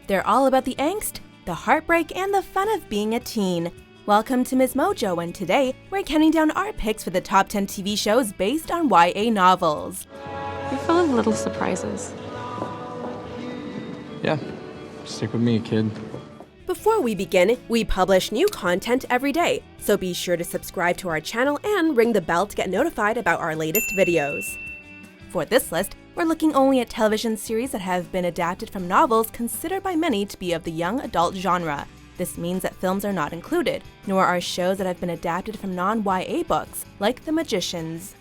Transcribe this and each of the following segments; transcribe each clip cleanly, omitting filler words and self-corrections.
They're all about the angst, the heartbreak, and the fun of being a teen. Welcome to MsMojo, and today we're counting down our picks for the top 10 TV shows based on YA novels. You're full of little surprises. Yeah, stick with me, kid. Before we begin, we publish new content every day, so be sure to subscribe to our channel and ring the bell to get notified about our latest videos. For this list, we're looking only at television series that have been adapted from novels considered by many to be of the young adult genre. This means that films are not included, nor are shows that have been adapted from non-YA books, like The Magicians.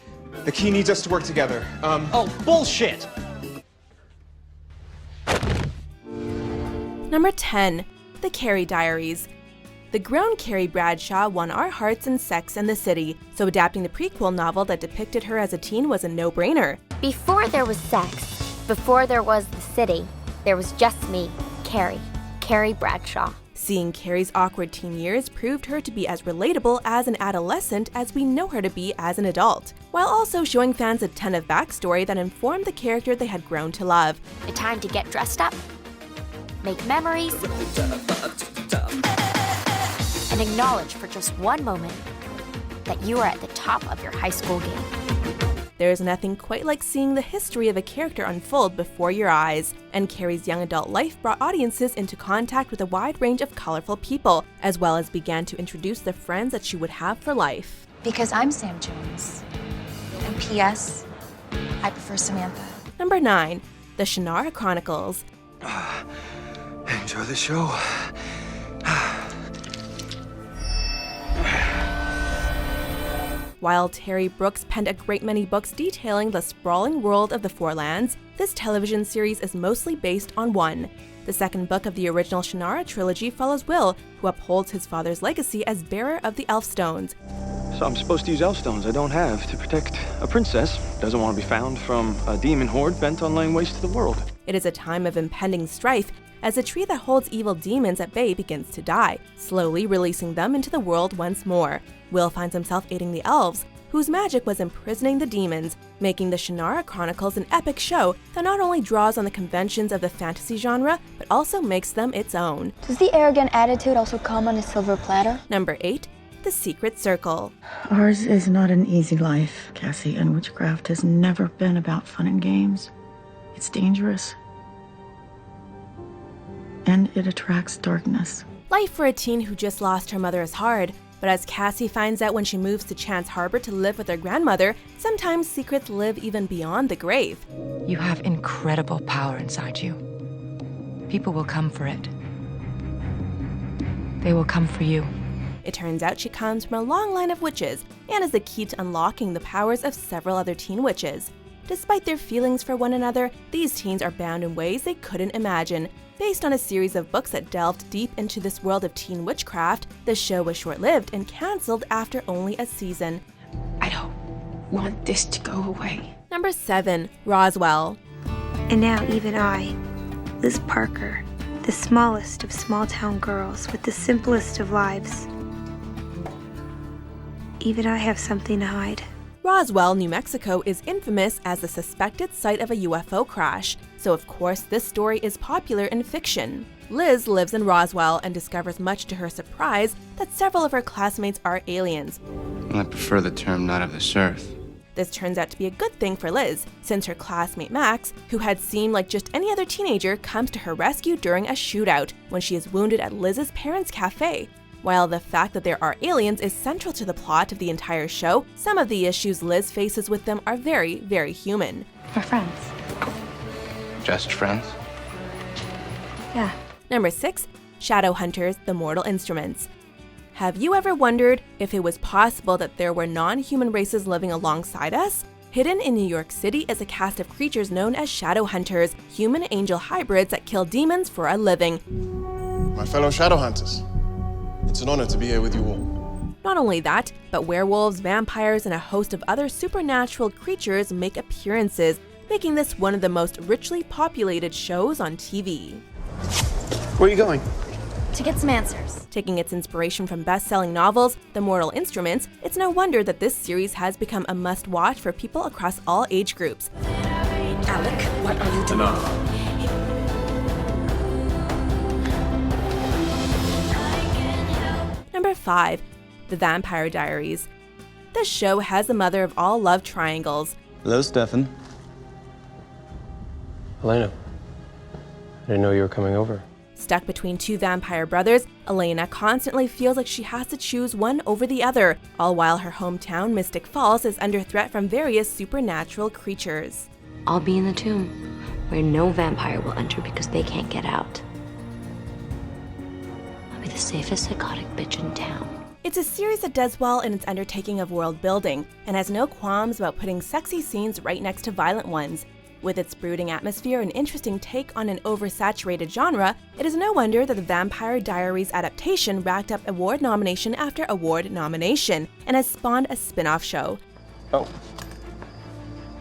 The key needs us to work together. Oh, bullshit! Number 10. The Carrie Diaries. The grown Carrie Bradshaw won our hearts in Sex and the City, so adapting the prequel novel that depicted her as a teen was a no-brainer. Before there was sex, before there was the city, there was just me, Carrie Bradshaw. Seeing Carrie's awkward teen years proved her to be as relatable as an adolescent as we know her to be as an adult, while also showing fans a ton of backstory that informed the character they had grown to love. A time to get dressed up, make memories, and acknowledge for just one moment that you are at the top of your high school game. There's nothing quite like seeing the history of a character unfold before your eyes, and Carrie's young adult life brought audiences into contact with a wide range of colorful people, as well as began to introduce the friends that she would have for life. Because I'm Sam Jones. And P.S. I prefer Samantha. Number 9. The Shannara Chronicles. Enjoy the show. While Terry Brooks penned a great many books detailing the sprawling world of the Fourlands, this television series is mostly based on one. The second book of the original Shannara trilogy follows Will, who upholds his father's legacy as bearer of the Elfstones. So I'm supposed to use Elfstones I don't have to protect a princess who doesn't want to be found from a demon horde bent on laying waste to the world. It is a time of impending strife, as the tree that holds evil demons at bay begins to die, slowly releasing them into the world once more. Will finds himself aiding the elves, whose magic was imprisoning the demons, making the Shannara Chronicles an epic show that not only draws on the conventions of the fantasy genre, but also makes them its own. Does the arrogant attitude also come on a silver platter? Number 8. The Secret Circle. Ours is not an easy life, Cassie, and witchcraft has never been about fun and games. It's dangerous. And it attracts darkness. Life for a teen who just lost her mother is hard, but as Cassie finds out when she moves to Chance Harbor to live with her grandmother, sometimes secrets live even beyond the grave. You have incredible power inside you. People will come for it. They will come for you. It turns out she comes from a long line of witches and is the key to unlocking the powers of several other teen witches. Despite their feelings for one another, these teens are bound in ways they couldn't imagine. Based on a series of books that delved deep into this world of teen witchcraft, the show was short-lived and cancelled after only a season. I don't want this to go away. Number 7. Roswell. And now even I, Liz Parker, the smallest of small-town girls with the simplest of lives, even I have something to hide. Roswell, New Mexico is infamous as the suspected site of a UFO crash, so of course this story is popular in fiction. Liz lives in Roswell and discovers much to her surprise that several of her classmates are aliens. I prefer the term not of this earth. This turns out to be a good thing for Liz, since her classmate Max, who had seemed like just any other teenager, comes to her rescue during a shootout when she is wounded at Liz's parents' cafe. While the fact that there are aliens is central to the plot of the entire show, some of the issues Liz faces with them are very, very human. We're friends. Just friends? Yeah. Number 6. Shadowhunters, The Mortal Instruments. Have you ever wondered if it was possible that there were non-human races living alongside us? Hidden in New York City is a cast of creatures known as Shadowhunters, human-angel hybrids that kill demons for a living. My fellow Shadowhunters, it's an honor to be here with you all. Not only that, but werewolves, vampires, and a host of other supernatural creatures make appearances, making this one of the most richly populated shows on TV. Where are you going? To get some answers. Taking its inspiration from best-selling novels, The Mortal Instruments, it's no wonder that this series has become a must-watch for people across all age groups. Alec, what are you doing? Enough. 5, The Vampire Diaries. This show has the mother of all love triangles. Hello, Stefan. Elena, I didn't know you were coming over. Stuck between two vampire brothers, Elena constantly feels like she has to choose one over the other, all while her hometown, Mystic Falls, is under threat from various supernatural creatures. I'll be in the tomb, where no vampire will enter because they can't get out. I'll be the safest psychotic bitch in town. It's a series that does well in its undertaking of world building, and has no qualms about putting sexy scenes right next to violent ones. With its brooding atmosphere and interesting take on an oversaturated genre, it is no wonder that the Vampire Diaries adaptation racked up award nomination after award nomination, and has spawned a spin-off show. Oh.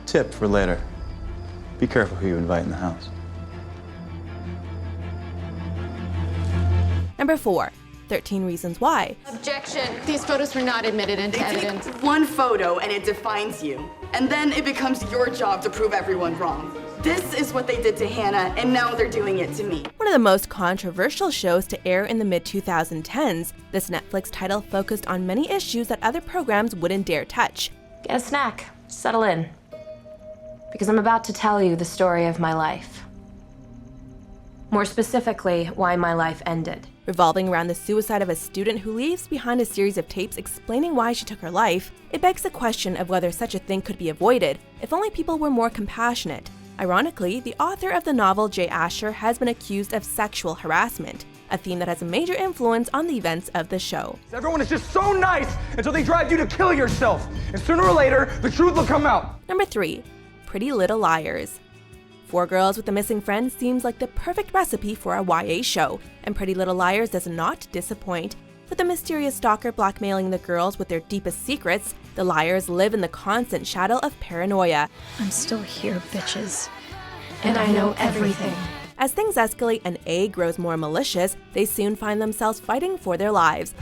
Tip for later. Be careful who you invite in the house. Number 4. 13 Reasons Why. Objection. These photos were not admitted into evidence. Take one photo and it defines you. And then it becomes your job to prove everyone wrong. This is what they did to Hannah, and now they're doing it to me. One of the most controversial shows to air in the mid-2010s, this Netflix title focused on many issues that other programs wouldn't dare touch. Get a snack. Settle in. Because I'm about to tell you the story of my life. More specifically, why my life ended. Revolving around the suicide of a student who leaves behind a series of tapes explaining why she took her life, it begs the question of whether such a thing could be avoided if only people were more compassionate. Ironically, the author of the novel, Jay Asher, has been accused of sexual harassment, a theme that has a major influence on the events of the show. Everyone is just so nice until they drive you to kill yourself, and sooner or later, the truth will come out. Number 3. Pretty Little Liars. 4 Girls with a Missing Friend seems like the perfect recipe for a YA show, and Pretty Little Liars does not disappoint. With the mysterious stalker blackmailing the girls with their deepest secrets, the liars live in the constant shadow of paranoia. I'm still here, bitches. And I know everything. As things escalate and A grows more malicious, they soon find themselves fighting for their lives.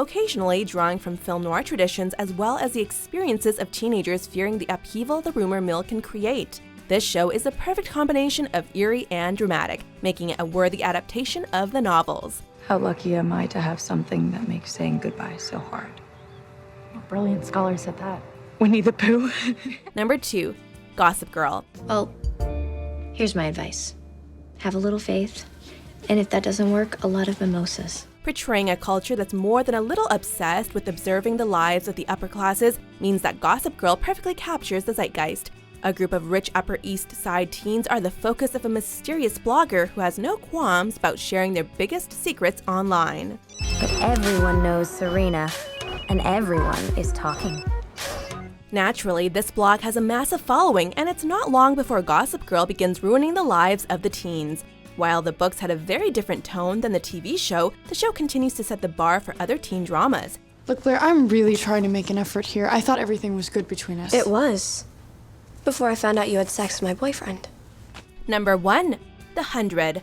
Occasionally drawing from film noir traditions as well as the experiences of teenagers fearing the upheaval the rumor mill can create. This show is a perfect combination of eerie and dramatic, making it a worthy adaptation of the novels. How lucky am I to have something that makes saying goodbye so hard? A brilliant scholar said that. Winnie the Pooh. Number 2. Gossip Girl. Well, here's my advice. Have a little faith, and if that doesn't work, a lot of mimosas. Portraying a culture that's more than a little obsessed with observing the lives of the upper classes means that Gossip Girl perfectly captures the zeitgeist. A group of rich Upper East Side teens are the focus of a mysterious blogger who has no qualms about sharing their biggest secrets online. But everyone knows Serena, and everyone is talking. Naturally, this blog has a massive following, and it's not long before Gossip Girl begins ruining the lives of the teens. While the books had a very different tone than the TV show, the show continues to set the bar for other teen dramas. Look, Blair, I'm really trying to make an effort here. I thought everything was good between us. It was. Before I found out you had sex with my boyfriend. Number 1. The 100. Waking up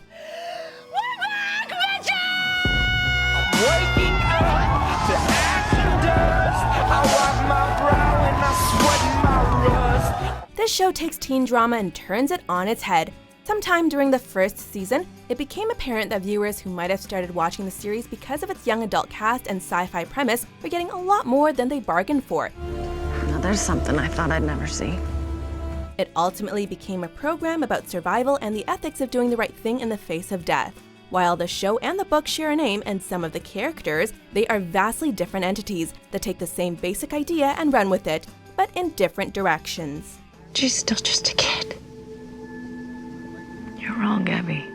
to action dust. I wipe my brow and I sweat my rust. This show takes teen drama and turns it on its head. Sometime during the first season, it became apparent that viewers who might have started watching the series because of its young adult cast and sci-fi premise were getting a lot more than they bargained for. Now there's something I thought I'd never see. It ultimately became a program about survival and the ethics of doing the right thing in the face of death. While the show and the book share a name and some of the characters, they are vastly different entities that take the same basic idea and run with it, but in different directions. She's still just a kid. You're wrong, Gabby.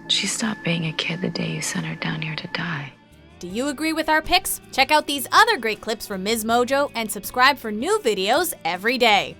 She stopped being a kid the day you sent her down here to die. Do you agree with our picks? Check out these other great clips from MsMojo and subscribe for new videos every day.